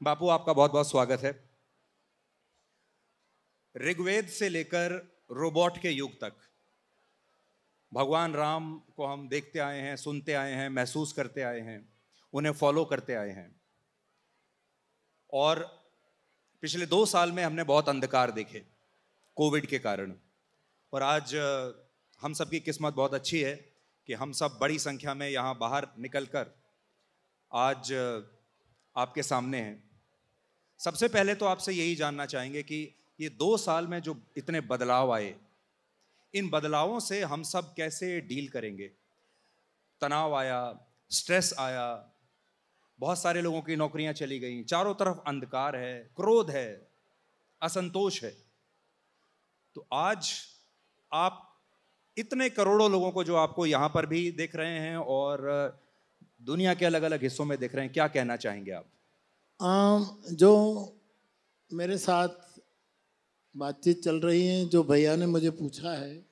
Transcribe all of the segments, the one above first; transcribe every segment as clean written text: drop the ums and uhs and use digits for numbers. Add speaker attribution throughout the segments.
Speaker 1: बापू, आपका बहुत बहुत स्वागत है। ऋग्वेद से लेकर रोबोट के युग तक भगवान राम को हम देखते आए हैं, सुनते आए हैं, महसूस करते आए हैं, उन्हें फॉलो करते आए हैं। और पिछले 2 साल में हमने बहुत अंधकार देखे कोविड के कारण। और आज हम सबकी किस्मत बहुत अच्छी है कि हम सब बड़ी संख्या में यहाँ बाहर निकलकर आज आपके सामने हैं। सबसे पहले तो आपसे यही जानना चाहेंगे कि ये 2 साल में जो इतने बदलाव आए, इन बदलावों से हम सब कैसे डील करेंगे। तनाव आया, स्ट्रेस आया, बहुत सारे लोगों की नौकरियां चली गई, चारों तरफ अंधकार है, क्रोध है, असंतोष है। तो आज आप इतने करोड़ों लोगों को, जो आपको यहाँ पर भी देख रहे हैं और दुनिया के अलग अलग हिस्सों में देख रहे हैं, क्या कहना चाहेंगे आप?
Speaker 2: जो मेरे साथ बातचीत चल रही है, जो भैया ने मुझे पूछा है,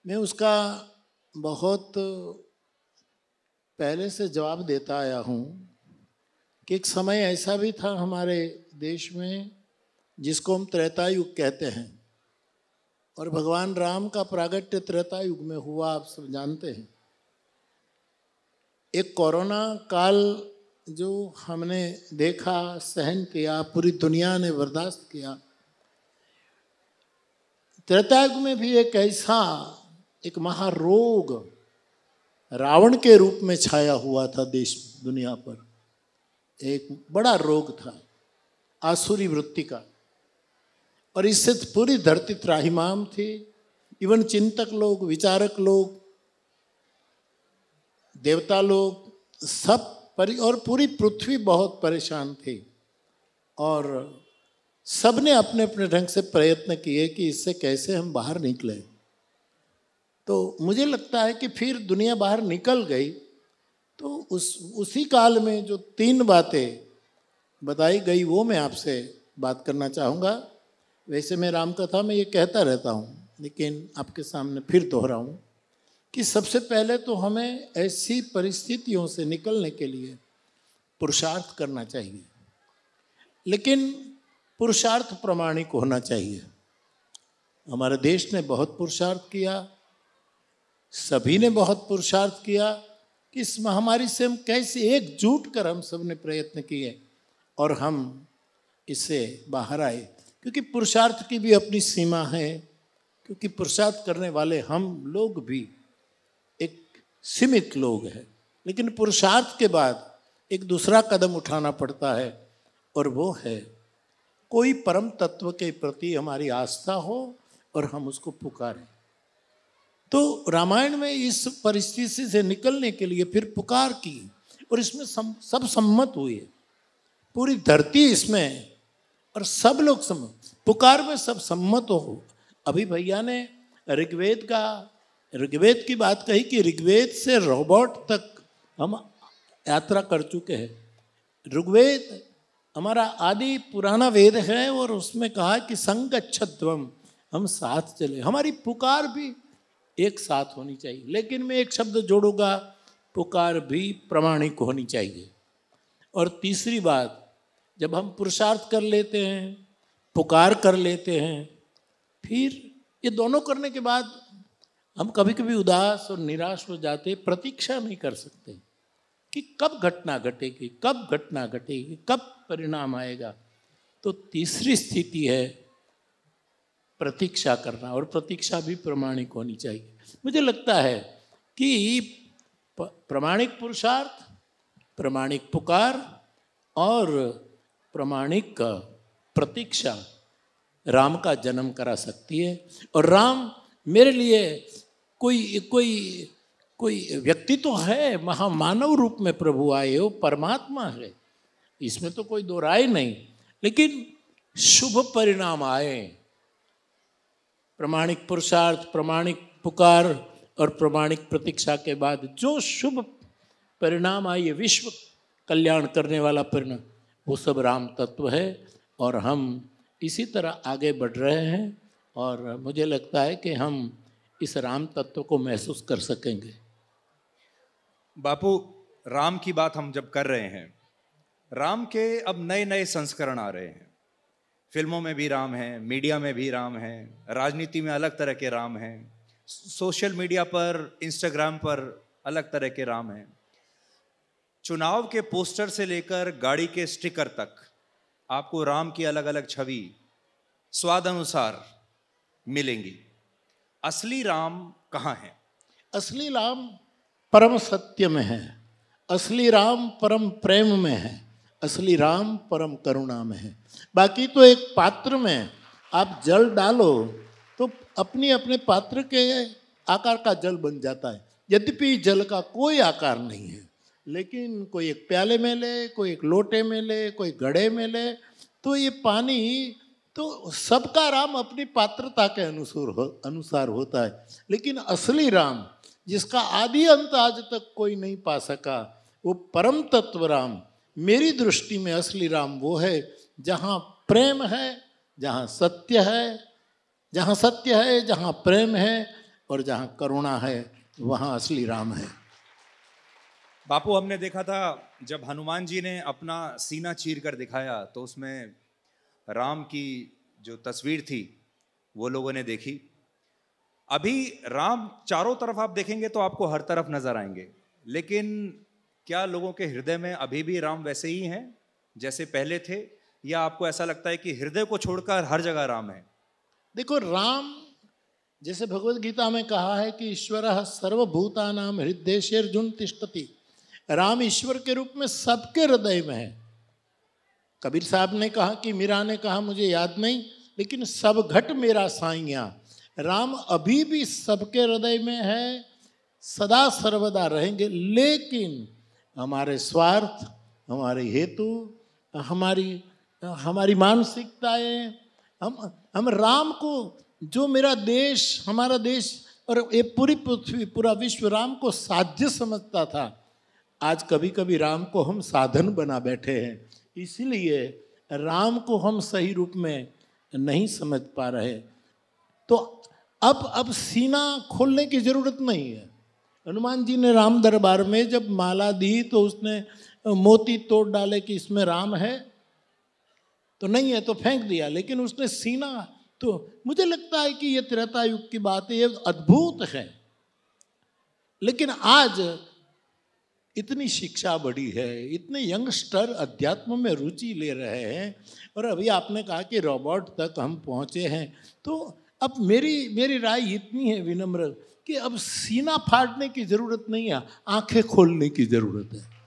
Speaker 2: मैं उसका बहुत पहले से जवाब देता आया हूँ कि एक समय ऐसा भी था हमारे देश में जिसको हम त्रेता युग कहते हैं, और भगवान राम का प्रागट्य त्रेता युग में हुआ, आप सब जानते हैं। एक कोरोना काल जो हमने देखा, सहन किया, पूरी दुनिया ने बर्दाश्त किया। त्रेता युग में भी एक ऐसा एक महारोग रावण के रूप में छाया हुआ था देश दुनिया पर। एक बड़ा रोग था आसुरी वृत्ति का, और इससे पूरी धरती त्राहिमाम थी। इवन चिंतक लोग, विचारक लोग, देवता लोग, सब और पूरी पृथ्वी बहुत परेशान थी। और सबने अपने अपने ढंग से प्रयत्न किए कि इससे कैसे हम बाहर निकले। तो मुझे लगता है कि फिर दुनिया बाहर निकल गई। तो उसी काल में जो 3 बातें बताई गई वो मैं आपसे बात करना चाहूँगा। वैसे मैं रामकथा में ये कहता रहता हूँ, लेकिन आपके सामने फिर दोहराऊँ कि सबसे पहले तो हमें ऐसी परिस्थितियों से निकलने के लिए पुरुषार्थ करना चाहिए, लेकिन पुरुषार्थ प्रामाणिक होना चाहिए। हमारे देश ने बहुत पुरुषार्थ किया, सभी ने बहुत पुरुषार्थ किया कि इस महामारी से हम कैसे एकजुट कर हम सब ने प्रयत्न किए और हम इससे बाहर आए। क्योंकि पुरुषार्थ की भी अपनी सीमा है, क्योंकि पुरुषार्थ करने वाले हम लोग भी एक सीमित लोग हैं। लेकिन पुरुषार्थ के बाद एक दूसरा कदम उठाना पड़ता है, और वो है कोई परम तत्व के प्रति हमारी आस्था हो और हम उसको पुकारें। तो रामायण में इस परिस्थिति से निकलने के लिए फिर पुकार की, और इसमें सब सम्मत हुए, पूरी धरती इसमें, और सब लोग पुकार में सब सम्मत हो। अभी भैया ने ऋग्वेद की बात कही कि ऋग्वेद से रोबोट तक हम यात्रा कर चुके हैं। ऋग्वेद हमारा आदि पुराना वेद है, और उसमें कहा कि संगच्छध्वम, हम साथ चले। हमारी पुकार भी एक साथ होनी चाहिए, लेकिन मैं एक शब्द जोड़ूंगा, पुकार भी प्रामाणिक होनी चाहिए। और तीसरी बात, जब हम पुरुषार्थ कर लेते हैं, पुकार कर लेते हैं, फिर ये दोनों करने के बाद हम कभी कभी उदास और निराश हो जाते, प्रतीक्षा नहीं कर सकते कि कब घटना घटेगी, कब घटना घटेगी, कब परिणाम आएगा। तो तीसरी स्थिति है प्रतीक्षा करना, और प्रतीक्षा भी प्रामाणिक होनी चाहिए। मुझे लगता है कि प्रामाणिक पुरुषार्थ, प्रामाणिक पुकार और प्रामाणिक प्रतीक्षा राम का जन्म करा सकती है। और राम मेरे लिए कोई व्यक्ति तो है, महामानव रूप में प्रभु आए, वो परमात्मा है, इसमें तो कोई दो राय नहीं। लेकिन शुभ परिणाम आए, प्रामाणिक पुरुषार्थ, प्रामाणिक पुकार और प्रामाणिक प्रतीक्षा के बाद जो शुभ परिणाम आए, ये विश्व कल्याण करने वाला परिणाम, वो सब राम तत्व है। और हम इसी तरह आगे बढ़ रहे हैं, और मुझे लगता है कि हम इस राम तत्व को महसूस कर सकेंगे।
Speaker 1: बापू, राम की बात हम जब कर रहे हैं, राम के अब नए नए संस्करण आ रहे हैं। फिल्मों में भी राम है, मीडिया में भी राम है, राजनीति में अलग तरह के राम हैं, सोशल मीडिया पर, इंस्टाग्राम पर अलग तरह के राम हैं। चुनाव के पोस्टर से लेकर गाड़ी के स्टिकर तक आपको राम की अलग अलग छवि स्वाद अनुसार मिलेंगी। असली राम कहाँ है?
Speaker 2: असली राम परम सत्य में है, असली राम परम प्रेम में है, असली राम परम करुणा में है। बाकी तो एक पात्र में आप जल डालो तो अपने अपने पात्र के आकार का जल बन जाता है। यद्यपि जल का कोई आकार नहीं है, लेकिन कोई एक प्याले में ले, कोई एक लोटे में ले, कोई घड़े में ले, तो ये पानी तो सबका राम अपनी पात्रता के अनुसार होता है। लेकिन असली राम जिसका आदि अंत आज तक कोई नहीं पा सका, वो परम तत्व राम, मेरी दृष्टि में असली राम वो है जहाँ प्रेम है, जहाँ सत्य है, जहाँ सत्य है, जहाँ प्रेम है और जहाँ करुणा है, वहाँ असली राम है।
Speaker 1: बापू, हमने देखा था जब हनुमान जी ने अपना सीना चीर कर दिखाया तो उसमें राम की जो तस्वीर थी वो लोगों ने देखी। अभी राम चारों तरफ आप देखेंगे तो आपको हर तरफ नजर आएंगे, लेकिन क्या लोगों के हृदय में अभी भी राम वैसे ही हैं जैसे पहले थे, या आपको ऐसा लगता है कि हृदय को छोड़कर हर जगह राम है?
Speaker 2: देखो, राम जैसे भगवत गीता में कहा है कि ईश्वरः सर्वभूतानां हृदयेषु तिष्ठति, राम ईश्वर के रूप में सबके हृदय में है। कबीर साहब ने कहा कि मीरा ने कहा मुझे याद नहीं, लेकिन सब घट मेरा साइया, राम अभी भी सबके हृदय में है, सदा सर्वदा रहेंगे। लेकिन हमारे स्वार्थ, हमारे हेतु, हमारी मानसिकताएं, हम राम को, जो मेरा देश, हमारा देश और ये पूरी पृथ्वी, पूरा विश्व राम को साध्य समझता था, आज कभी कभी राम को हम साधन बना बैठे हैं। इसीलिए राम को हम सही रूप में नहीं समझ पा रहे। तो अब सीना खोलने की जरूरत नहीं है। हनुमान जी ने राम दरबार में जब माला दी तो उसने मोती तोड़ डाले कि इसमें राम है, तो नहीं है तो फेंक दिया, लेकिन उसने सीना, तो मुझे लगता है कि ये त्रेता युग की बात है, ये अद्भुत है। लेकिन आज इतनी शिक्षा बढ़ी है, इतने यंगस्टर अध्यात्म में रुचि ले रहे हैं, और अभी आपने कहा कि रोबोट तक हम पहुंचे हैं, तो अब मेरी राय इतनी है विनम्र कि अब सीना फाड़ने की जरूरत नहीं है, आंखें खोलने की जरूरत है।